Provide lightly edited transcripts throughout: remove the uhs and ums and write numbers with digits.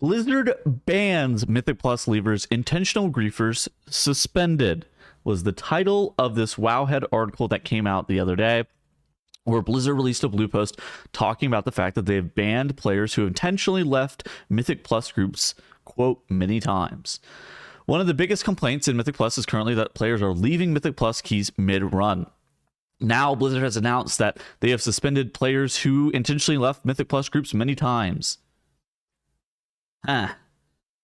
Blizzard bans Mythic Plus Leavers, intentional griefers suspended was the title of this Wowhead article that came out the other day, where Blizzard released a blue post talking about the fact that they've banned players who intentionally left Mythic Plus groups, quote, many times. One of the biggest complaints in Mythic Plus is currently that players are leaving Mythic Plus keys mid-run. Now, Blizzard has announced that they have suspended players who intentionally left Mythic Plus groups many times.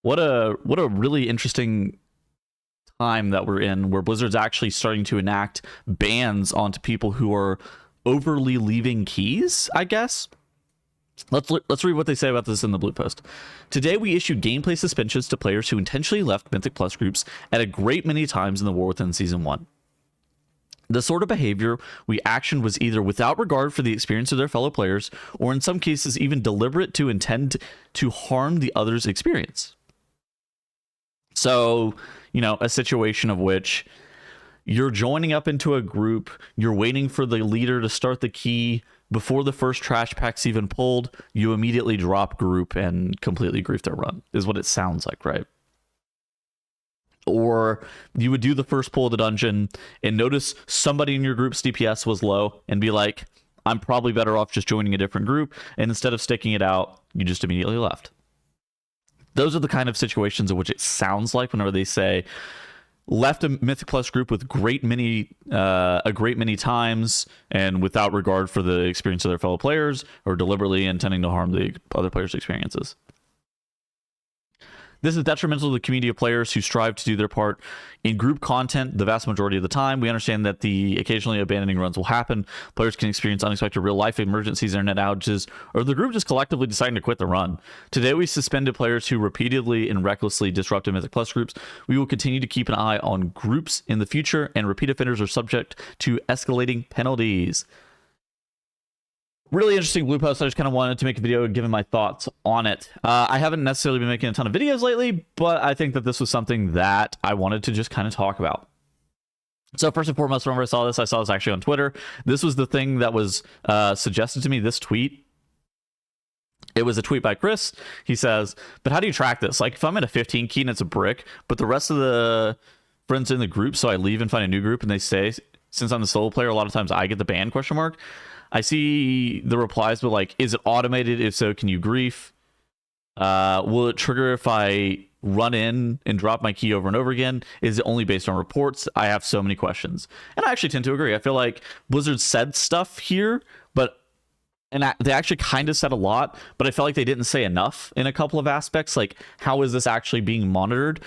What a really interesting time that we're in, where Blizzard's actually starting to enact bans onto people who are overly leaving keys, I guess. Let's read what they say about this in the blue post. Today, we issued gameplay suspensions to players who intentionally left Mythic Plus groups at a great many times in the War Within Season 1. The sort of behavior we actioned was either without regard for the experience of their fellow players, or in some cases even deliberate to intend to harm the other's experience. So, you know, a situation of which you're joining up into a group, you're waiting for the leader to start the key, before the first trash pack's even pulled, you immediately drop group and completely grief their run, is what it sounds like, right? Or you would do the first pull of the dungeon and notice somebody in your group's DPS was low and be like, I'm probably better off just joining a different group. And instead of sticking it out, you just immediately left. Those are the kind of situations in which it sounds like whenever they say left a Mythic Plus group with a great many times and without regard for the experience of their fellow players, or deliberately intending to harm the other players' experiences. This is detrimental to the community of players who strive to do their part in group content the vast majority of the time. We understand that the occasionally abandoning runs will happen. Players can experience unexpected real-life emergencies, internet outages, or the group just collectively deciding to quit the run. Today, we suspended players who repeatedly and recklessly disrupted Mythic Plus groups. We will continue to keep an eye on groups in the future, and repeat offenders are subject to escalating penalties. Really interesting blue post. I just kind of wanted to make a video giving my thoughts on it. I haven't necessarily been making a ton of videos lately, but I think that this was something that I wanted to just kind of talk about. So first and foremost, whenever I saw this actually on Twitter. This was the thing that was suggested to me, this tweet. It was a tweet by Chris. He says, but how do you track this? Like, if I'm at a 15 key and it's a brick, but the rest of the friends in the group, so I leave and find a new group and they stay, since I'm the solo player, a lot of times I get the ban question mark. I see the replies, but like, is it automated? If so, can you grief? Will it trigger if I run in and drop my key over and over again? Is it only based on reports? I have so many questions. And I actually tend to agree. I feel like Blizzard said stuff here, and they actually kind of said a lot, but I felt like they didn't say enough in a couple of aspects. Like, how is this actually being monitored?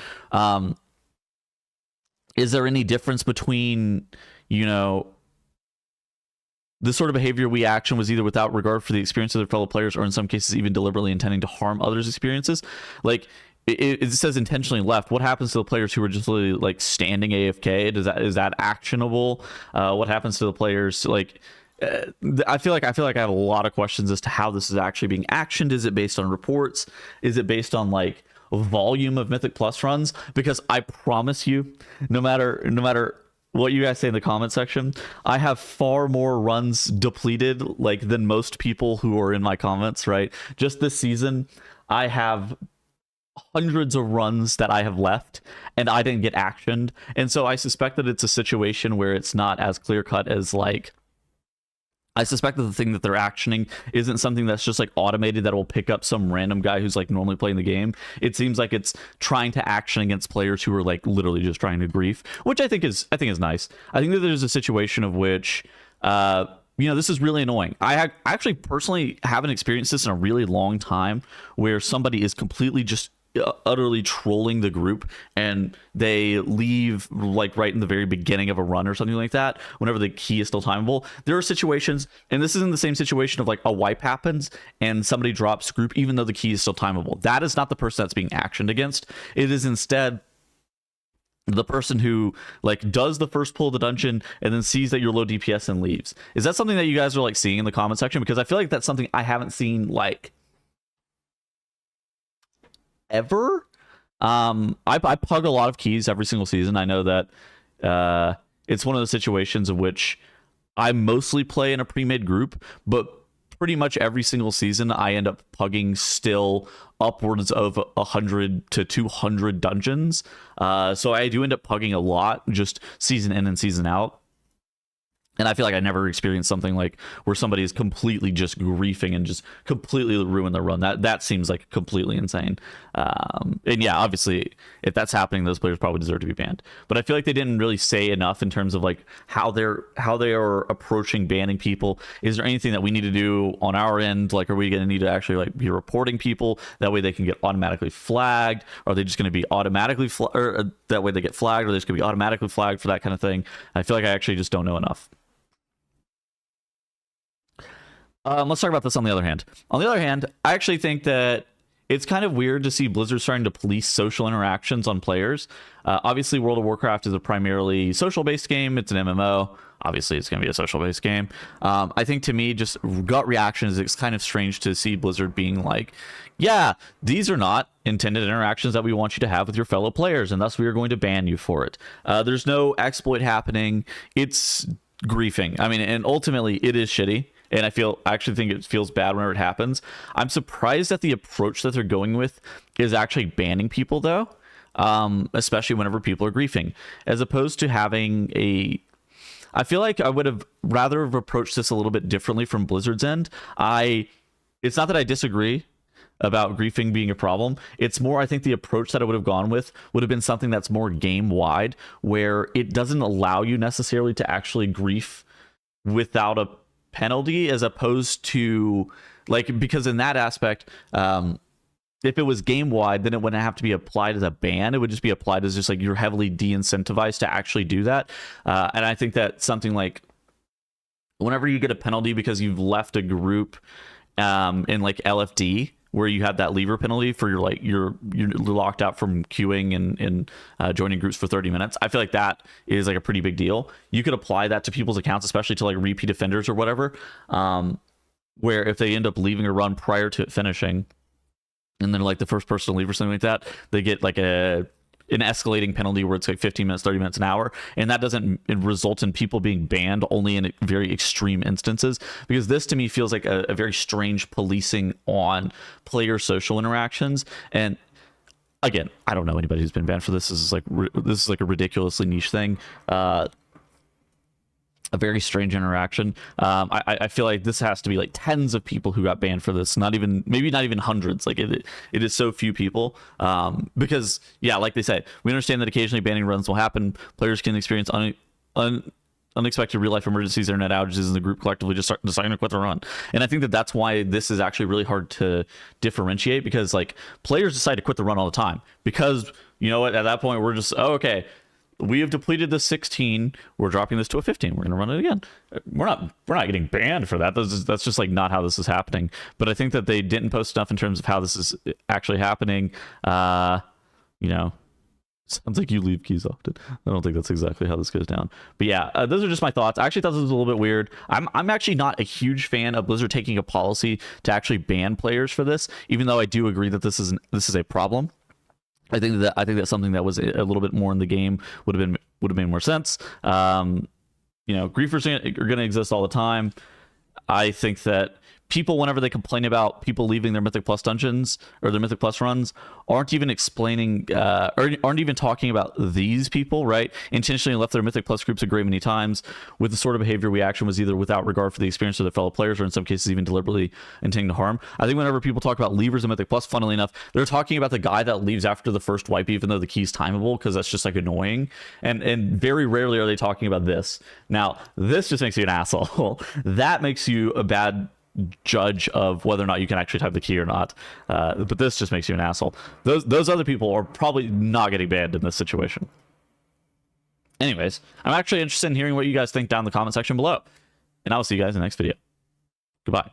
Is there any difference between, you know, this sort of behavior we action was either without regard for the experience of their fellow players, or in some cases even deliberately intending to harm others' experiences? Like, it says intentionally left. What happens to the players who are just literally like standing AFK? Is that actionable? What happens to the players? Like, I feel like I have a lot of questions as to how this is actually being actioned. Is it based on reports? Is it based on like volume of Mythic Plus runs? Because I promise you, no matter what you guys say in the comment section, I have far more runs depleted like than most people who are in my comments, right? Just this season, I have hundreds of runs that I have left and I didn't get actioned. And so I suspect that it's a situation where it's not as clear cut as like, I suspect that the thing that they're actioning isn't something that's just like automated that will pick up some random guy who's like normally playing the game. It seems like it's trying to action against players who are like literally just trying to grief, which I think is nice. I think that there's a situation of which, you know, this is really annoying. I actually personally haven't experienced this in a really long time, where somebody is completely just utterly trolling the group and they leave like right in the very beginning of a run or something like that, whenever the key is still timeable. There are situations, and this isn't the same situation of like a wipe happens and somebody drops group even though the key is still timeable. That is not the person that's being actioned against. It is instead the person who like does the first pull of the dungeon and then sees that you're low DPS and leaves. Is that something that you guys are like seeing in the comment section? Because I feel like that's something I haven't seen like ever. I pug a lot of keys every single season. I know that it's one of those situations in which I mostly play in a pre-made group, but pretty much every single season, I end up pugging still upwards of 100 to 200 dungeons. So I do end up pugging a lot, just season in and season out. And I feel like I never experienced something like where somebody is completely just griefing and just completely ruin their run. That seems like completely insane. And yeah, obviously, if that's happening, those players probably deserve to be banned. But I feel like they didn't really say enough in terms of like how they are approaching banning people. Is there anything that we need to do on our end? Like, are we going to need to actually like be reporting people that way they can get automatically flagged? Are they just going to be automatically or that way they get flagged? Or are they just going to be automatically flagged for that kind of thing? I feel like I actually just don't know enough. Let's talk about this on the other hand. On the other hand, I actually think that it's kind of weird to see Blizzard starting to police social interactions on players. Obviously, World of Warcraft is a primarily social-based game. It's an MMO. Obviously, it's going to be a social-based game. I think, to me, just gut reaction is it's kind of strange to see Blizzard being like, yeah, these are not intended interactions that we want you to have with your fellow players, and thus we are going to ban you for it. There's no exploit happening. It's griefing. I mean, and ultimately, it is shitty. And I actually think it feels bad whenever it happens. I'm surprised at the approach that they're going with is actually banning people, though, especially whenever people are griefing, as opposed to having I feel like I would have rather have approached this a little bit differently from Blizzard's end. It's not that I disagree about griefing being a problem. It's more, I think the approach that I would have gone with would have been something that's more game-wide, where it doesn't allow you necessarily to actually grief without a penalty, as opposed to like, because in that aspect, if it was game wide, then it wouldn't have to be applied as a ban. It would just be applied as just like you're heavily de-incentivized to actually do that. And I think that something like whenever you get a penalty because you've left a group in like LFD, where you had that leaver penalty for you're locked out from queuing and joining groups for 30 minutes. I feel like that is like a pretty big deal. You could apply that to people's accounts, especially to like repeat offenders or whatever, where if they end up leaving a run prior to it finishing, and then like the first person to leave or something like that, they get like an escalating penalty where it's like 15 minutes, 30 minutes, an hour. And that doesn't result in people being banned only in very extreme instances, because this to me feels like a very strange policing on player social interactions. And again, I don't know anybody who's been banned for this. This is like a ridiculously niche thing. A very strange interaction. I feel like this has to be like tens of people who got banned for this, maybe not even hundreds. Like it is so few people, because yeah, like they say, we understand that occasionally banning runs will happen. Players can experience unexpected real life emergencies, internet outages, and the group collectively just start deciding to quit the run. And I think that that's why this is actually really hard to differentiate, because like players decide to quit the run all the time, because you know what, at that point we're just, oh, okay, we have depleted the 16. We're dropping this to a 15. We're going to run it again. We're not getting banned for that. That's just like not how this is happening. But I think that they didn't post enough in terms of how this is actually happening. You know, sounds like you leave keys often. I don't think that's exactly how this goes down. But yeah, those are just my thoughts. I actually thought this was a little bit weird. I'm actually not a huge fan of Blizzard taking a policy to actually ban players for this, even though I do agree that this is a problem. I think that something that was a little bit more in the game would have made more sense. You know, griefers are going to exist all the time. I think that people, whenever they complain about people leaving their Mythic Plus dungeons or their Mythic Plus runs, aren't even explaining or aren't even talking about these people, right? Intentionally left their Mythic Plus groups a great many times with the sort of behavior reaction was either without regard for the experience of their fellow players, or in some cases even deliberately intending to harm. I think whenever people talk about leavers in Mythic Plus, funnily enough, they're talking about the guy that leaves after the first wipe, even though the key's timeable, because that's just like annoying. And very rarely are they talking about this. Now, this just makes you an asshole. That makes you a bad judge of whether or not you can actually type the key or not, but this just makes you an asshole. Those other people are probably not getting banned in this situation. Anyways, I'm actually interested in hearing what you guys think down in the comment section below, and I will see you guys in the next video. Goodbye.